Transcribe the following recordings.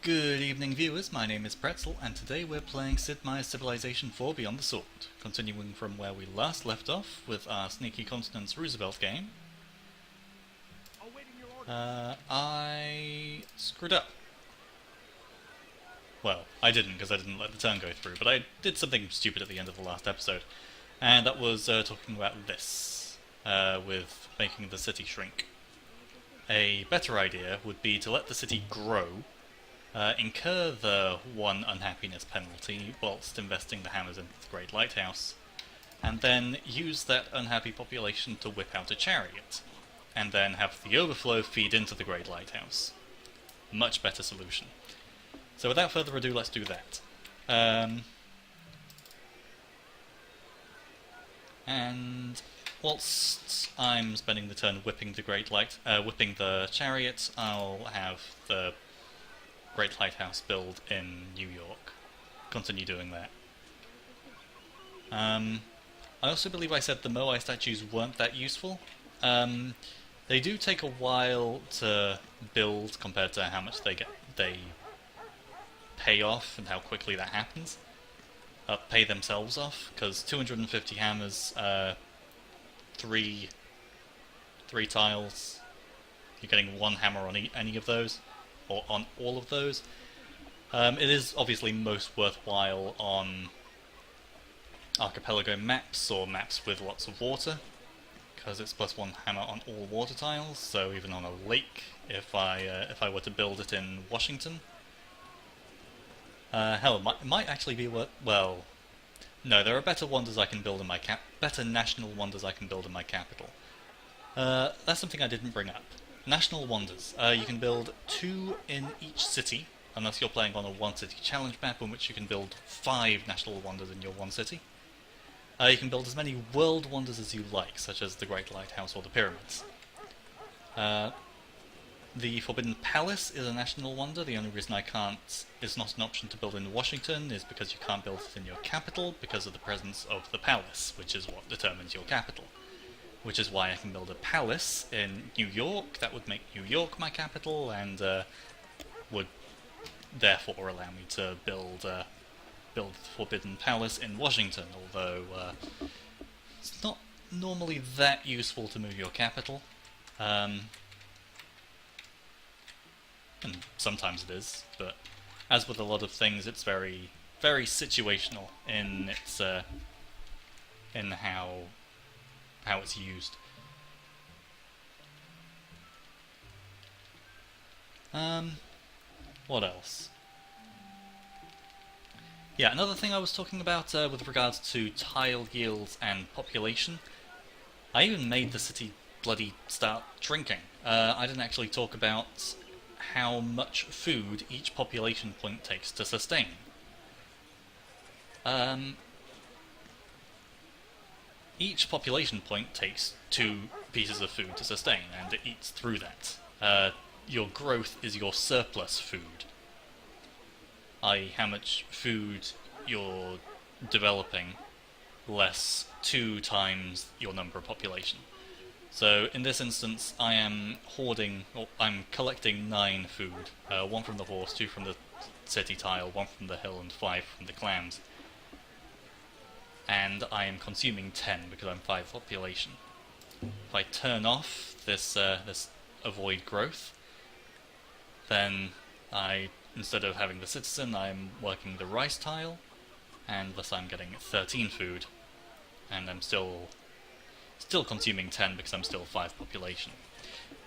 Good evening, viewers. My name is Pretzle, and today we're playing Sid Meier's Civilization 4 Beyond the Sword, continuing from where we last left off with our Sneaky Continents Roosevelt game. I screwed up. Well, I didn't, because I didn't let the turn go through, but I did something stupid at the end of the last episode, and that was talking about this, with making the city shrink. A better idea would be to let the city grow, incur the 1 unhappiness penalty whilst investing the hammers into the Great Lighthouse, and then use that unhappy population to whip out a chariot, and then have the overflow feed into the Great Lighthouse. Much better solution. So without further ado, let's do that. And whilst I'm spending the turn whipping the chariot, I'll have the Great Lighthouse build in New York. Continue doing that. I also believe I said the Moai statues weren't that useful. They do take a while to build compared to how much they pay off and how quickly that happens. Pay themselves off, because 250 hammers, 3 tiles, you're getting 1 hammer on any of those, or on all of those. It is obviously most worthwhile on Archipelago maps, or maps with lots of water, because it's +1 hammer on all water tiles, so even on a lake, if I were to build it in Washington. Hell, it might actually be worth... well... no, there are better wonders I can build in my better national wonders I can build in my capital. That's something I didn't bring up. National wonders. You can build 2 in each city, unless you're playing on a 1-city challenge map in which you can build 5 national wonders in your 1 city. You can build as many world wonders as you like, such as the Great Lighthouse or the Pyramids. The Forbidden Palace is a national wonder. The only reason it's not an option to build in Washington is because you can't build it in your capital because of the presence of the palace, which is what determines your capital. Which is why I can build a palace in New York. That would make New York my capital, and would therefore allow me to build the Forbidden Palace in Washington, although it's not normally that useful to move your capital. And sometimes it is, but as with a lot of things, it's very, very situational in its in how it's used. What else? Yeah, another thing I was talking about with regards to tile yields and population. I even made the city bloody start shrinking. I didn't actually talk about how much food each population point takes to sustain. Each population point takes 2 pieces of food to sustain, and it eats through that. Your growth is your surplus food, i.e. how much food you're developing, less 2 times your number of population. So in this instance, I am I'm collecting 9 food. 1 from the horse, 2 from the city tile, 1 from the hill, and 5 from the clams. And I am consuming 10 because I'm 5 population. If I turn off this avoid growth, then instead of having the citizen, I'm working the rice tile, and thus I'm getting 13 food, and I'm still consuming 10 because I'm still 5 population.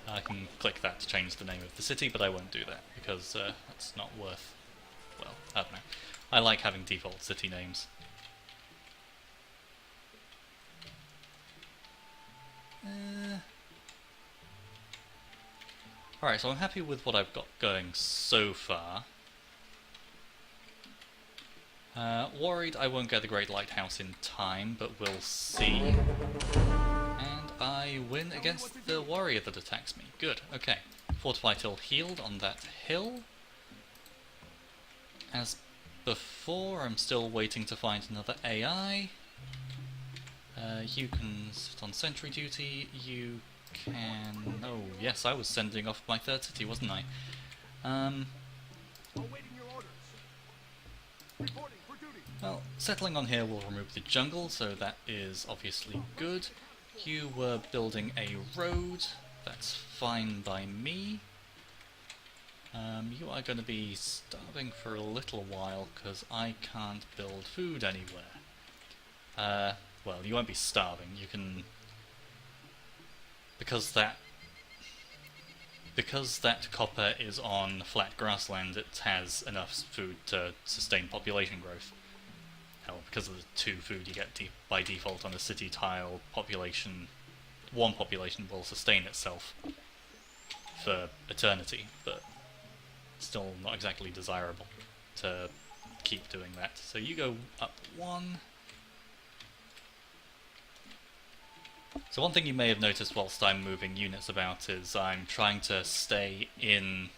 I can click that to change the name of the city, but I won't do that because that's not worth... well, I don't know. I like having default city names. Alright, so I'm happy with what I've got going so far. Worried I won't get the Great Lighthouse in time, but we'll see. And I win against the warrior that attacks me. Good, okay. Fortify till healed on that hill. As before, I'm still waiting to find another AI. You can sit on sentry duty, you can... oh yes, I was sending off my 3rd city, wasn't I? Well, settling on here will remove the jungle, so that is obviously good. You were building a road, that's fine by me. You are going to be starving for a little while, because I can't build food anywhere. Well, you won't be starving, you can... Because that copper is on flat grassland, it has enough food to sustain population growth. Hell, because of the 2 food you get by default on a city tile, one population will sustain itself for eternity, but still not exactly desirable to keep doing that. So you go up 1. So one thing you may have noticed whilst I'm moving units about is I'm trying to stay in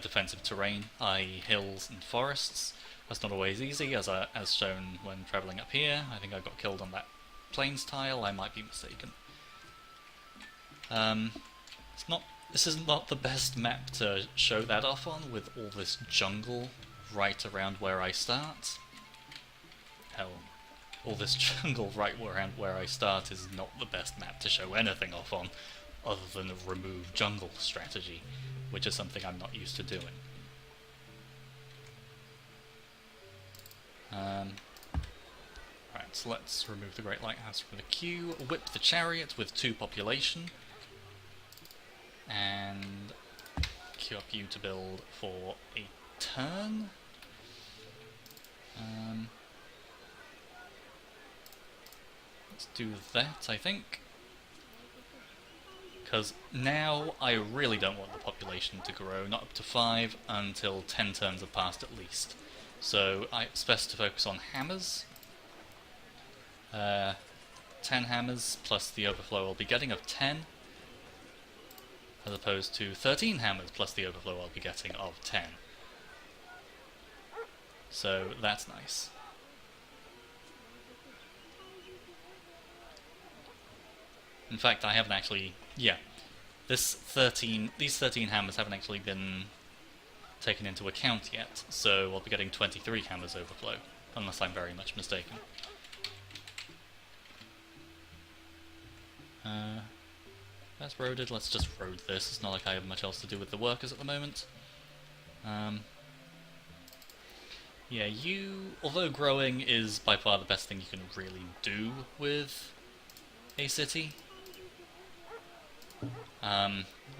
defensive terrain, i.e. hills and forests. That's not always easy, as shown when travelling up here. I think I got killed on that plains tile, I might be mistaken. This is not the best map to show that off on, with all this jungle right around where I start. Hell, all this jungle right around where I start is not the best map to show anything off on, other than a remove jungle strategy, which is something I'm not used to doing. Right, so let's remove the Great Lighthouse from the queue, whip the chariot with 2 population, and queue up you to build for a turn. Let's do that, I think. Because now I really don't want the population to grow, not up to 5, until 10 turns have passed at least. So it's best to focus on hammers. 10 hammers plus the overflow I'll be getting of 10, as opposed to 13 hammers plus the overflow I'll be getting of 10. So that's nice. In fact, I haven't actually... yeah. These 13 hammers haven't actually been taken into account yet, so I'll be getting 23 hammers overflow, unless I'm very much mistaken. That's roaded, let's just road this. It's not like I have much else to do with the workers at the moment. Yeah, although growing is by far the best thing you can really do with a city,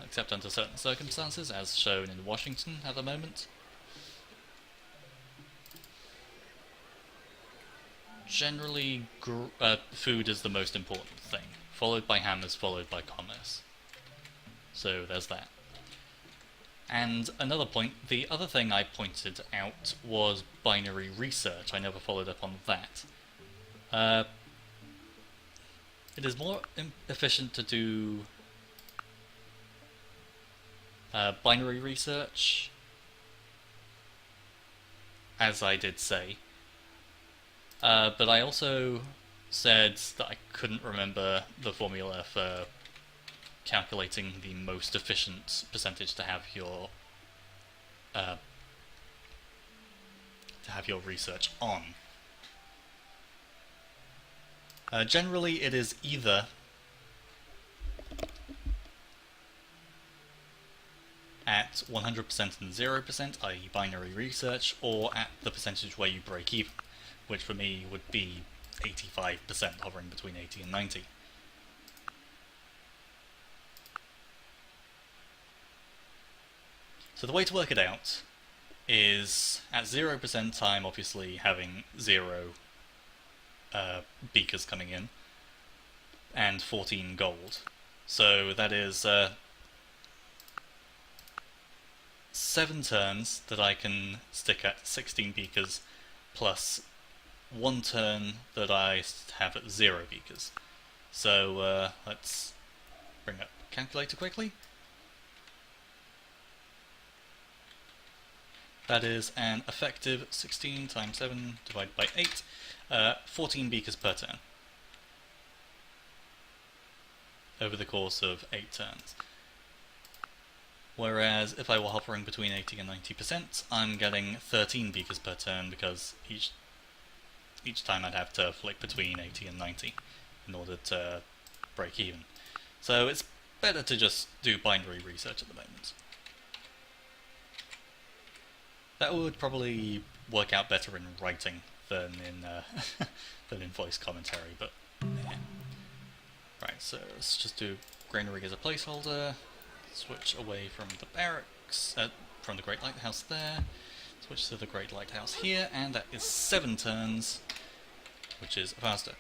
except under certain circumstances, as shown in Washington at the moment. Generally, food is the most important thing, followed by hammers, followed by commerce. So there's that. And another point, the other thing I pointed out was binary research. I never followed up on that. It is more efficient to do binary research, as I did say, but I also said that I couldn't remember the formula for calculating the most efficient percentage to have your research on. Generally, it is either at 100% and 0%, i.e. binary research, or at the percentage where you break even, which for me would be 85%, hovering between 80 and 90. So the way to work it out is, at 0% I'm obviously having 0 beakers coming in, and 14 gold. So that is 7 turns that I can stick at 16 beakers, plus 1 turn that I have at 0 beakers. So let's bring up the calculator quickly. That is an effective 16 times 7 divided by 8, 14 beakers per turn, over the course of 8 turns. Whereas if I were hovering between 80 and 90%, I'm getting 13 beakers per turn because each time I'd have to flick between 80 and 90 in order to break even. So it's better to just do binary research at the moment. That would probably work out better in writing than in than in voice commentary, but yeah. Right, so let's just do granary as a placeholder. Switch away from the barracks, from the Great Lighthouse there. Switch to the Great Lighthouse here, and that is 7 turns, which is faster.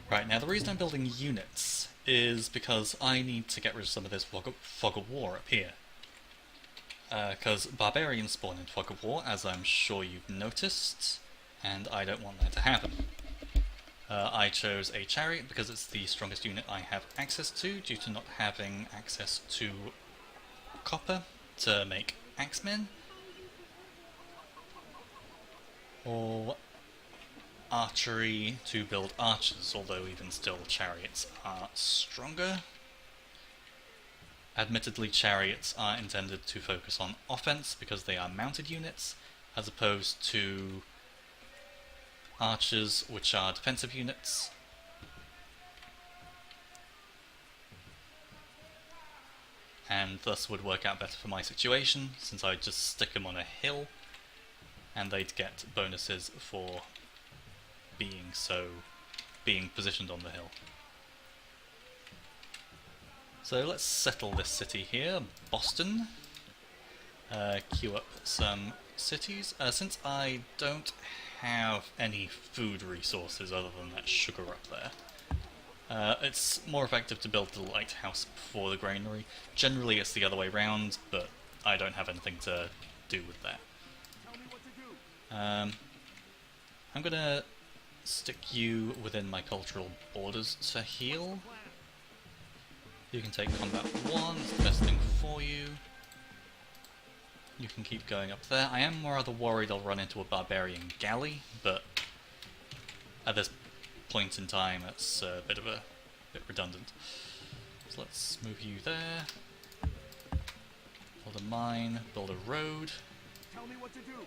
Right, now the reason I'm building units is because I need to get rid of some of this fog of war up here. Because barbarians spawn in fog of war, as I'm sure you've noticed, and I don't want that to happen. I chose a chariot because it's the strongest unit I have access to, due to not having access to copper to make axemen, or archery to build archers, although even still chariots are stronger. Admittedly, chariots are intended to focus on offense because they are mounted units, as opposed to archers, which are defensive units. And thus would work out better for my situation, since I'd just stick them on a hill, and they'd get bonuses for being positioned on the hill. So let's settle this city here, Boston. Queue up some cities. Since I don't have any food resources other than that sugar up there, it's more effective to build the lighthouse before the granary. Generally it's the other way round, but I don't have anything to do with that. I'm gonna stick you within my cultural borders to heal. You can take combat 1, it's the best thing for you. You can keep going up there. I am rather worried I'll run into a barbarian galley, but at this point in time it's a bit redundant. So let's move you there. Build a mine, build a road. Tell me what to do.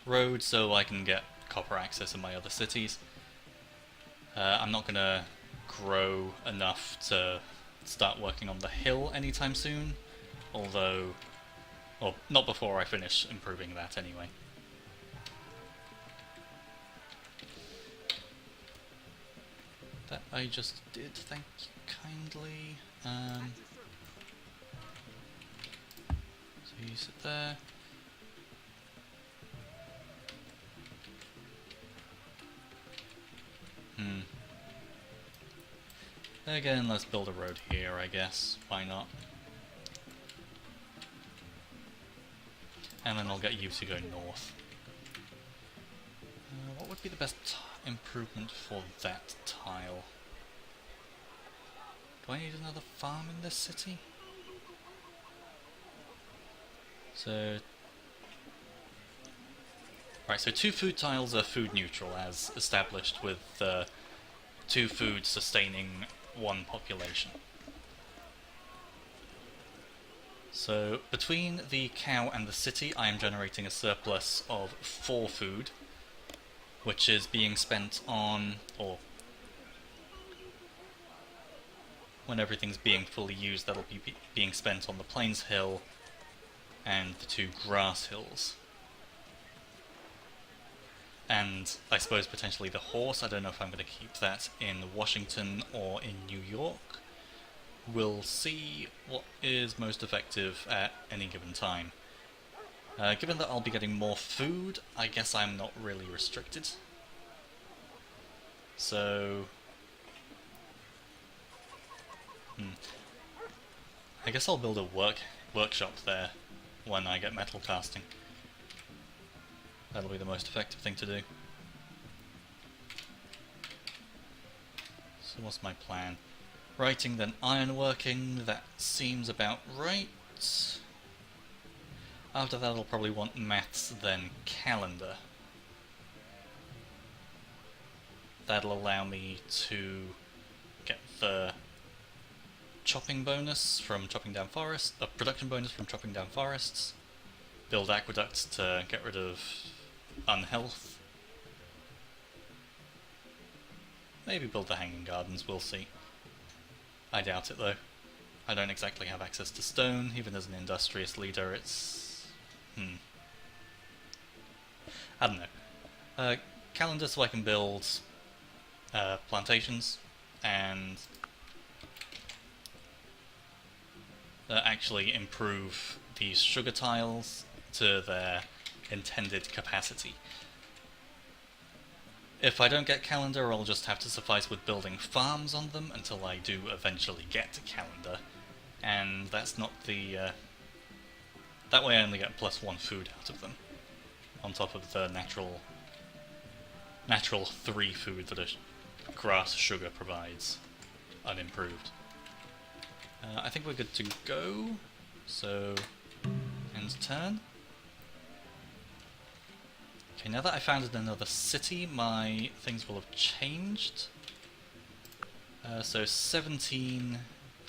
Road so I can get copper access in my other cities. I'm not gonna grow enough to start working on the hill anytime soon, although, well, not before I finish improving that anyway. That I just did, thank you kindly. So you sit there. Again, let's build a road here, I guess. Why not? And then I'll get you to go north. What would be the best improvement for that tile? Do I need another farm in this city? So... Right, so 2 food tiles are food neutral, as established with 2 food sustaining 1 population. So between the cow and the city I am generating a surplus of 4 food, which is being spent on, or when everything's being fully used, that'll be being spent on the Plains Hill and the 2 grass hills. And I suppose potentially the horse. I don't know if I'm going to keep that in Washington or in New York. We'll see what is most effective at any given time. Given that I'll be getting more food, I guess I'm not really restricted. So... I guess I'll build a workshop there when I get metal casting. That'll be the most effective thing to do. So what's my plan? Writing, then ironworking, that seems about right. After that I'll probably want maths, then calendar. That'll allow me to get the chopping bonus from chopping down forests, a production bonus from chopping down forests, build aqueducts to get rid of unhealth, maybe build the hanging gardens, we'll see. I doubt it though. I don't exactly have access to stone, even as an industrious leader, it's... I don't know. Calendar so I can build plantations, and actually improve these sugar tiles to their intended capacity. If I don't get calendar, I'll just have to suffice with building farms on them until I do eventually get calendar, and that's not the... that way I only get +1 food out of them, on top of the natural 3 food that a grass sugar provides, unimproved. I think we're good to go, so end turn. Okay, now that I founded another city, my things will have changed. So 17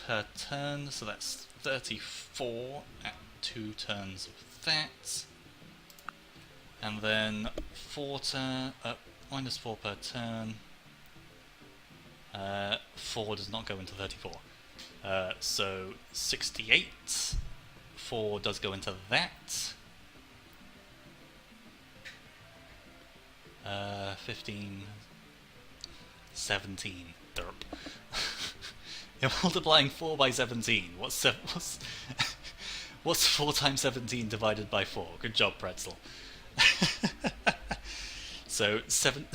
per turn, so that's 34 at 2 turns of that. And then -4 per turn. 4 does not go into 34. So 68. 4 does go into that. 15. 17. Derp. You're multiplying 4 by 17. What's 4 times 17 divided by 4? Good job, Pretzle. So 7.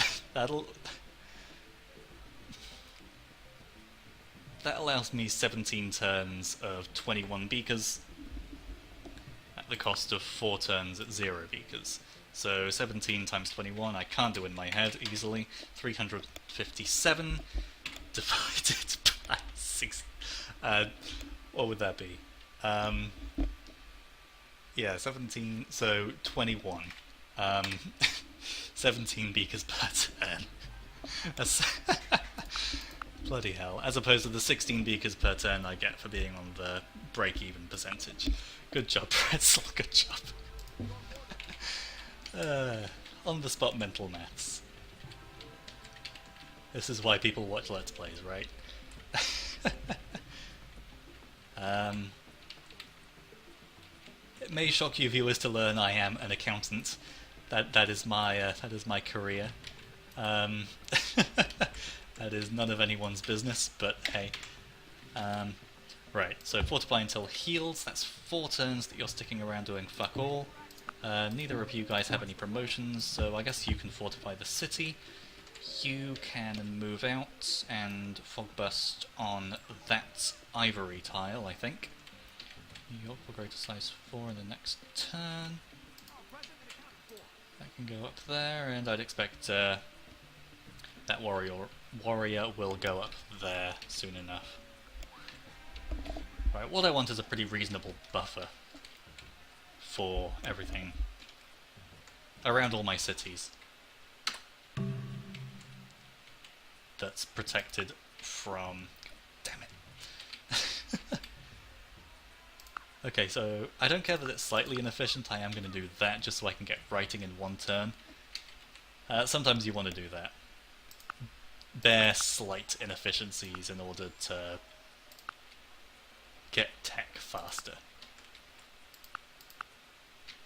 That allows me 17 turns of 21 beakers at the cost of 4 turns at 0 beakers. So 17 times 21, I can't do in my head easily. 357 divided by 6. What would that be? Yeah, 17, so 21. 17 beakers per turn. That's bloody hell. As opposed to the 16 beakers per turn I get for being on the break-even percentage. Good job, Pretzle, good job. On-the-spot mental maths. This is why people watch Let's Plays, right? It may shock you viewers to learn I am an accountant. That is my career. That is none of anyone's business, but hey. Right, so fortify until heals. That's 4 turns that you're sticking around doing fuck all. Neither of you guys have any promotions, so I guess you can fortify the city. You can move out and fog burst on that ivory tile, I think. New York will grow to size 4 in the next turn. That can go up there, and I'd expect that warrior will go up there soon enough. Right, what I want is a pretty reasonable buffer for everything around all my cities that's protected from... Damn it. Okay, so I don't care that it's slightly inefficient, I am going to do that just so I can get writing in 1 turn. Sometimes you want to do that. Bare slight inefficiencies in order to get tech faster.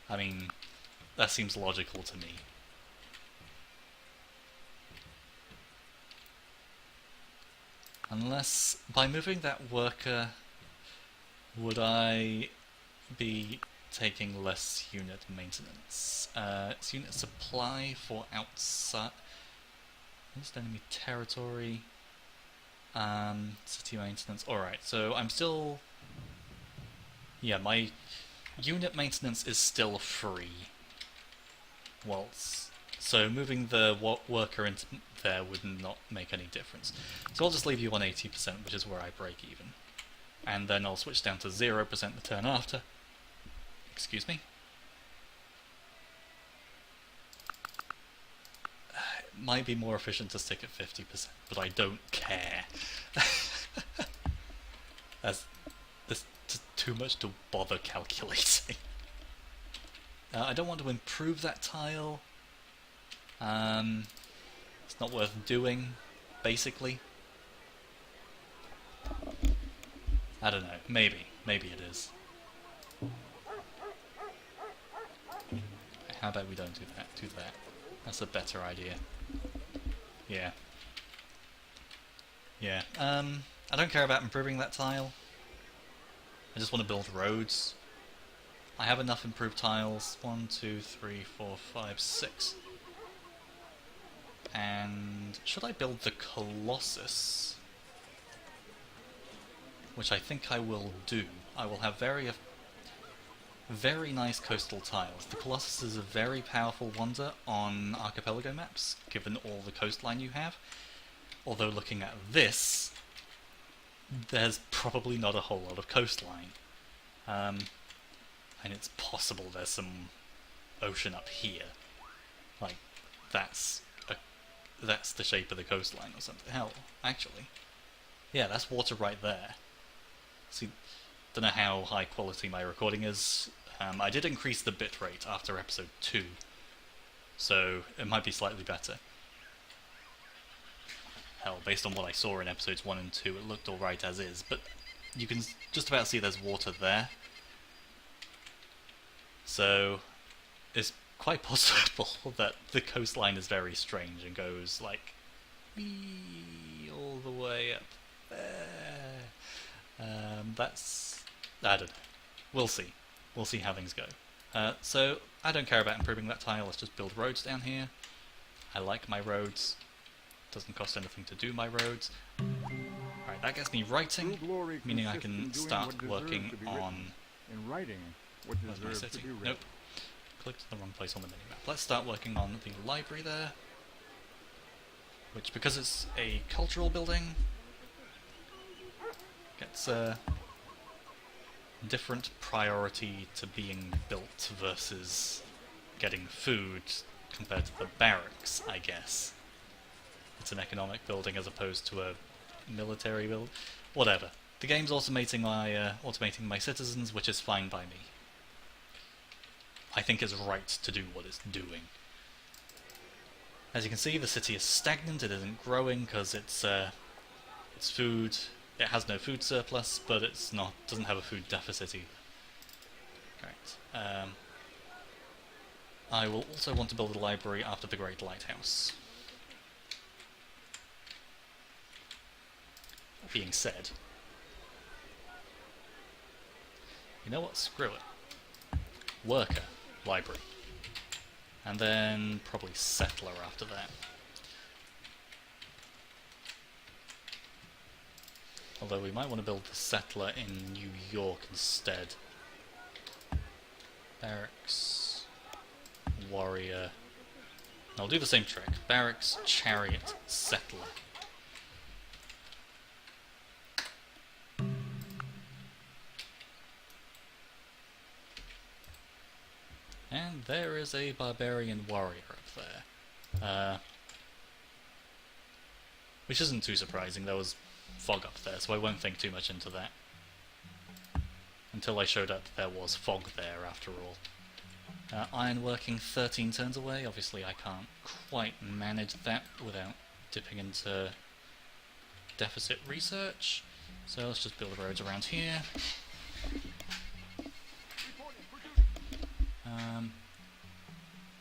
I mean, that seems logical to me. Unless, by moving that worker, would I be taking less unit maintenance? It's unit supply for outside... Just enemy territory. City maintenance. Alright, so I'm still... Yeah, my unit maintenance is still free. So moving the worker into there would not make any difference. So I'll just leave you on 80%, which is where I break even. And then I'll switch down to 0% the turn after. Excuse me. It might be more efficient to stick at 50%, but I don't care. As there's too much to bother calculating. I don't want to improve that tile. It's not worth doing, basically. I don't know. Maybe it is. How about we don't do that? Do that. That's a better idea. Yeah. Yeah. I don't care about improving that tile. I just want to build roads. I have enough improved tiles. 1, 2, 3, 4, 5, 6. And should I build the Colossus? Which I think I will do. I will have very nice coastal tiles. The Colossus is a very powerful wonder on Archipelago maps, given all the coastline you have. Although looking at this, there's probably not a whole lot of coastline. And it's possible there's some ocean up here. Like, that's the shape of the coastline or something. Hell, actually. Yeah, that's water right there. See, don't know how high quality my recording is. I did increase the bitrate after episode 2, so it might be slightly better. Hell, based on what I saw in episodes 1 and 2, it looked alright as is, but you can just about see there's water there. So, it's quite possible that the coastline is very strange and goes, like, all the way up there. I don't know. We'll see. We'll see how things go. So, I don't care about improving that tile, let's just build roads down here. I like my roads. Doesn't cost anything to do my roads. Right, that gets me writing, meaning I can start working on... In writing, what where's my deserves to city? be read. Nope. Clicked the wrong place on the minimap. Let's start working on the library there. Which, because it's a cultural building, gets a different priority to being built versus getting food compared to the barracks, I guess. It's an economic building as opposed to a military build. Whatever. The game's automating my citizens, which is fine by me. I think it's right to do what it's doing. As you can see, the city is stagnant. It isn't growing because it's food. It has no food surplus, but doesn't have a food deficit either. Right. I will also want to build a library after the Great Lighthouse. That being said, you know what? Screw it. Worker, library. And then probably settler after that. Although we might want to build the settler in New York instead. Barracks, warrior. I'll do the same trick. Barracks, chariot, settler. And there is a barbarian warrior up there. Which isn't too surprising, there was fog up there, so I won't think too much into that. Until I showed up that there was fog there, after all. Ironworking 13 turns away, obviously I can't quite manage that without dipping into deficit research. So let's just build roads around here.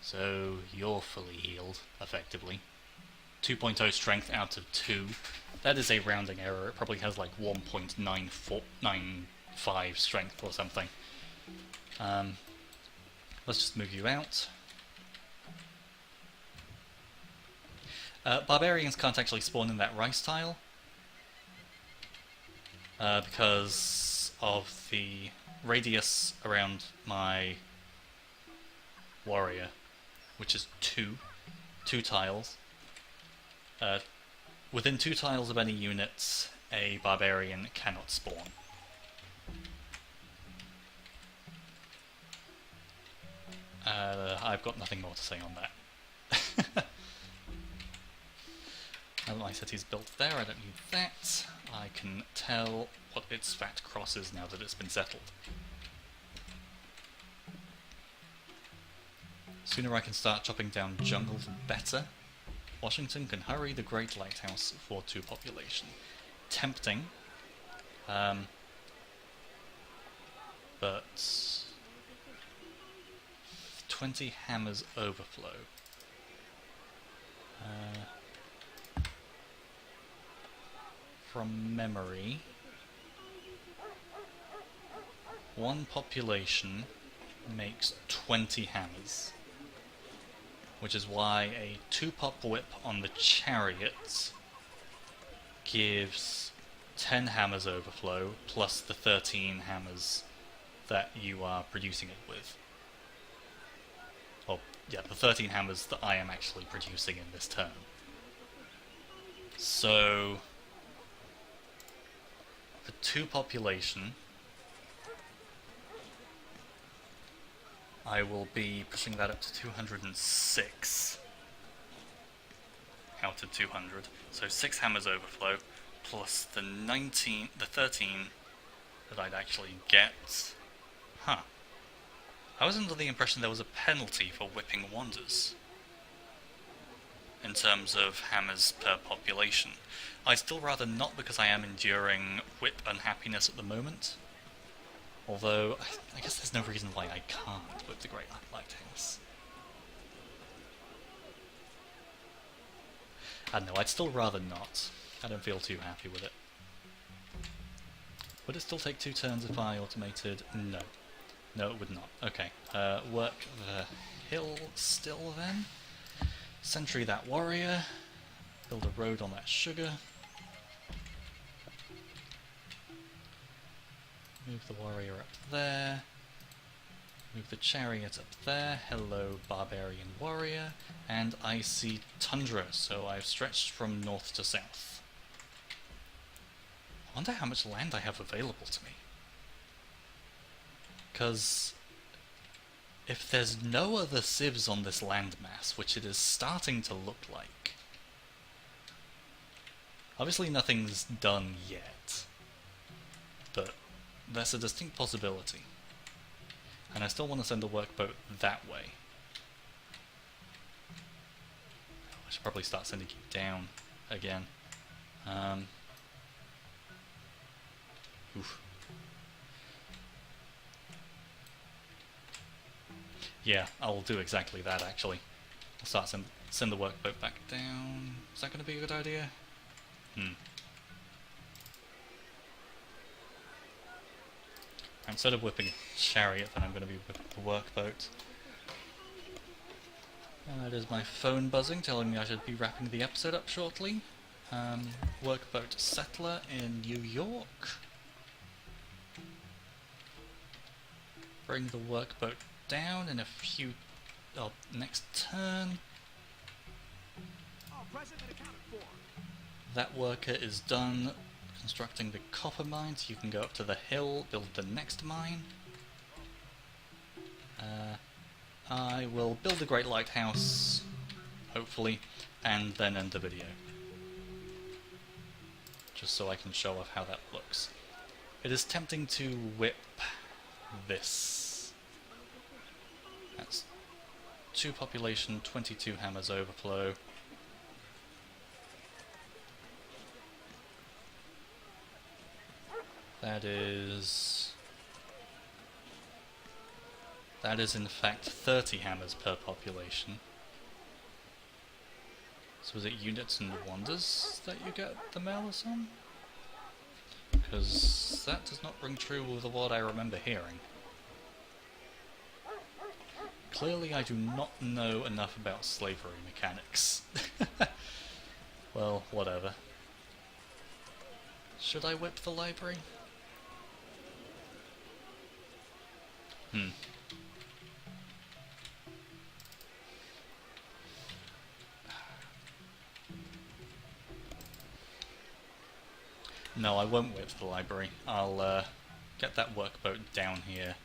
So you're fully healed, effectively. 2.0 strength out of 2. That is a rounding error. It probably has like 1.95 strength or something. Let's just move you out. Barbarians can't actually spawn in that rice tile. Because of the radius around my warrior, which is 2 tiles. Within 2 tiles of any units, a barbarian cannot spawn. I've got nothing more to say on that. Now that my city's built there, I don't need that. I can tell what its fat cross is now that it's been settled. Sooner I can start chopping down jungle, the better. Washington can hurry the Great Lighthouse for 2 population. Tempting. But 20 hammers overflow. From memory, 1 population makes 20 hammers, which is why a 2-pop whip on the chariot gives 10 hammers overflow plus the 13 hammers that you are producing it with. Well, yeah, the 13 hammers that I am actually producing in this turn. So, for 2 population, I will be pushing that up to 206 out of 200. So 6 hammers overflow plus the 13 that I'd actually get. Huh. I was under the impression there was a penalty for whipping wonders in terms of hammers per population. I'd still rather not, because I am enduring whip unhappiness at the moment. Although, I guess there's no reason why I can't whip the Great Lighthouse. I don't know, I'd still rather not. I don't feel too happy with it. Would it still take 2 turns if I automated? No. No, it would not. Okay. Work the hill still then. Sentry that warrior. Build a road on that sugar. Move the warrior up there. Move the chariot up there. Hello, barbarian warrior. And I see tundra, so I've stretched from north to south. I wonder how much land I have available to me. Because if there's no other civs on this landmass, which it is starting to look like, obviously nothing's done yet, but there's a distinct possibility. And I still want to send a workboat that way. I should probably start sending you down again. Oof. Yeah, I'll do exactly that actually. I'll start send the workboat back down. Is that going to be a good idea? Instead of whipping a chariot, then I'm going to be whipping the workboat. And that is my phone buzzing, telling me I should be wrapping the episode up shortly. Workboat settler in New York. Bring the workboat down in a few... next turn. That worker is done constructing the copper mines. You can go up to the hill, build the next mine. I will build a great lighthouse, hopefully, and then end the video. Just so I can show off how that looks. It is tempting to whip this. That's 2 population, 22 hammers overflow. That is in fact 30 hammers per population. So is it units and wonders that you get the malus on? Because that does not ring true with what I remember hearing. Clearly I do not know enough about slavery mechanics. Well, whatever. Should I whip the library? No, I won't whip the library. I'll get that workboat down here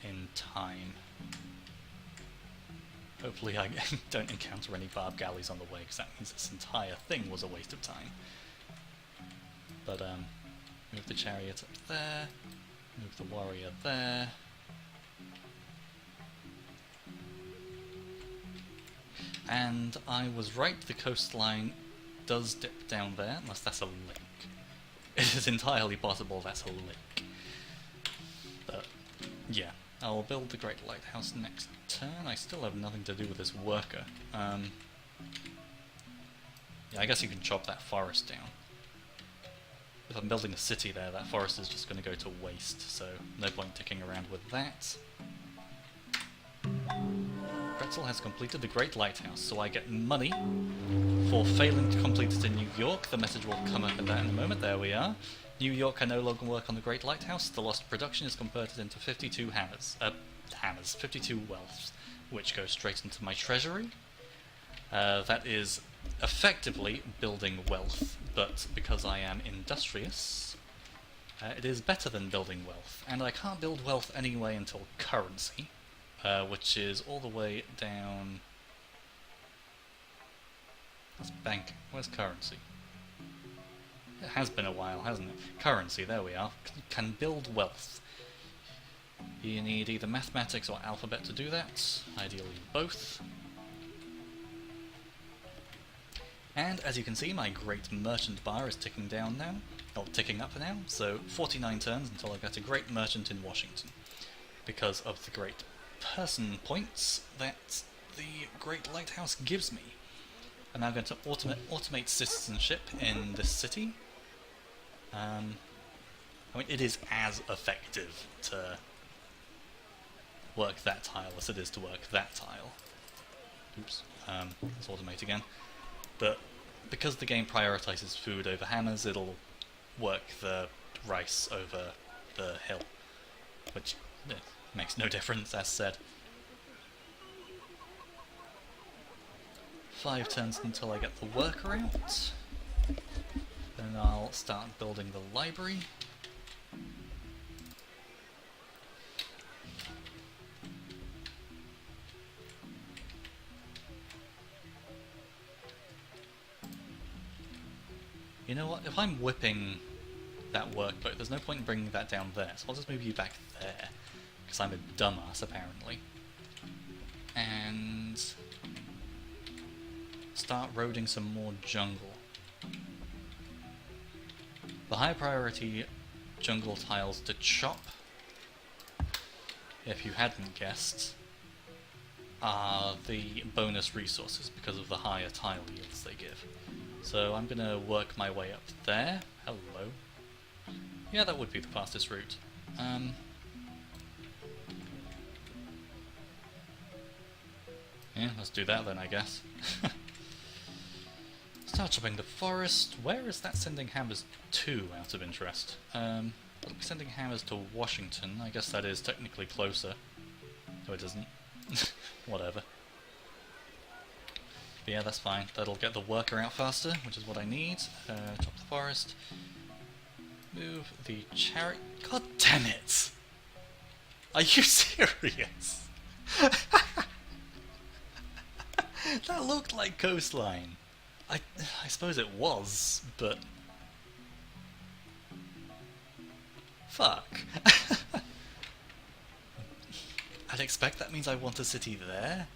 in time. Hopefully I don't encounter any barb galleys on the way, because that means this entire thing was a waste of time. But, Move the chariot up there. Move the warrior there. And I was right, the coastline does dip down there, unless that's a lake. It is entirely possible that's a lake. But, yeah. I'll build the Great Lighthouse next turn. I still have nothing to do with this worker. Yeah, I guess you can chop that forest down. If I'm building a city there, that forest is just going to go to waste, so no point ticking around with that. Pretzle has completed the Great Lighthouse, so I get money for failing to complete it in New York. The message will come up in that in a moment. There we are. New York can no longer work on the Great Lighthouse. The lost production is converted into 52 hammers, 52 wealth, which goes straight into my treasury. That is effectively building wealth, but because I am industrious, it is better than building wealth. And I can't build wealth anyway until currency, which is all the way down... That's banking. Where's currency? It has been a while, hasn't it? Currency, there we are. Can build wealth. You need either mathematics or alphabet to do that. Ideally both. And as you can see, my great merchant bar is ticking down now. Or ticking up now. So 49 turns until I get a great merchant in Washington. Because of the great person points that the Great Lighthouse gives me. I'm now going to automate citizenship in this city. I mean, it is as effective to work that tile as it is to work that tile. Oops, let's automate again. But because the game prioritizes food over hammers, it'll work the rice over the hill, which makes no difference, as said. 5 turns until I get the worker out. Then I'll start building the library. You know what, if I'm whipping that workboat, there's no point in bringing that down there, so I'll just move you back there, because I'm a dumbass apparently. And start roading some more jungle. The high priority jungle tiles to chop, if you hadn't guessed, are the bonus resources because of the higher tile yields they give. So I'm gonna work my way up there. Hello. Yeah, that would be the fastest route. Yeah, let's do that then, I guess. Start chopping the forest. Where is that sending hammers to, out of interest? It'll be sending hammers to Washington. I guess that is technically closer. No, it isn't. Whatever. But yeah, that's fine. That'll get the worker out faster, which is what I need. Chop the forest. Move the chariot. God damn it! Are you serious? That looked like coastline. I suppose it was, but... Fuck. I'd expect that means I want a city there,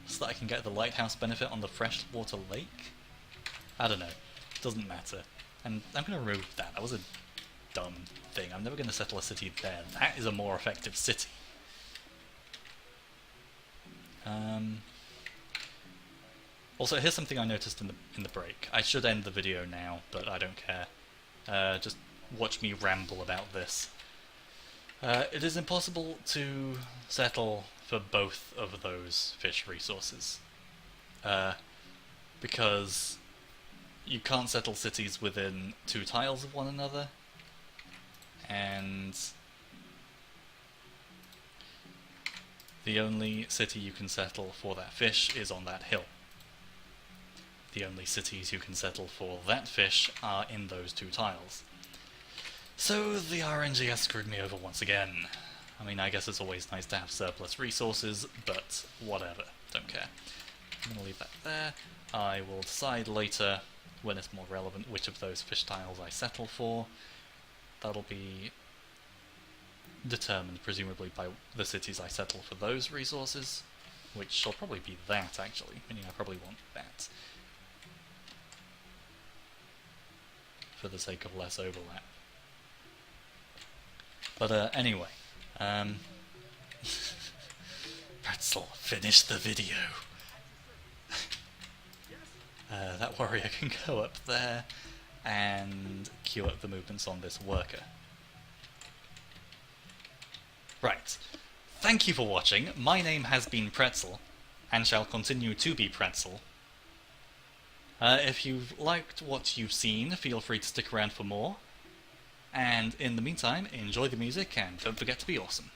so that I can get the lighthouse benefit on the freshwater lake? I don't know. Doesn't matter. And I'm going to remove that. That was a dumb thing. I'm never going to settle a city there. That is a more effective city. Also, here's something I noticed in the break. I should end the video now, but I don't care. Just watch me ramble about this. It is impossible to settle for both of those fish resources. Because you can't settle cities within 2 tiles of one another, and the only city you can settle for that fish is on that hill. The only cities you can settle for that fish are in those 2 tiles. So the RNG has screwed me over once again. I mean, I guess it's always nice to have surplus resources, but whatever, don't care. I'm going to leave that there. I will decide later, when it's more relevant, which of those fish tiles I settle for. that'll be determined presumably by the cities I settle for those resources, which shall probably be that, actually, meaning I probably want that for the sake of less overlap. But anyway, Pretzle, finish the video. That warrior can go up there and queue up the movements on this worker. Right. Thank you for watching. My name has been Pretzle, and shall continue to be Pretzle. If you've liked what you've seen, feel free to stick around for more. And in the meantime, enjoy the music and don't forget to be awesome.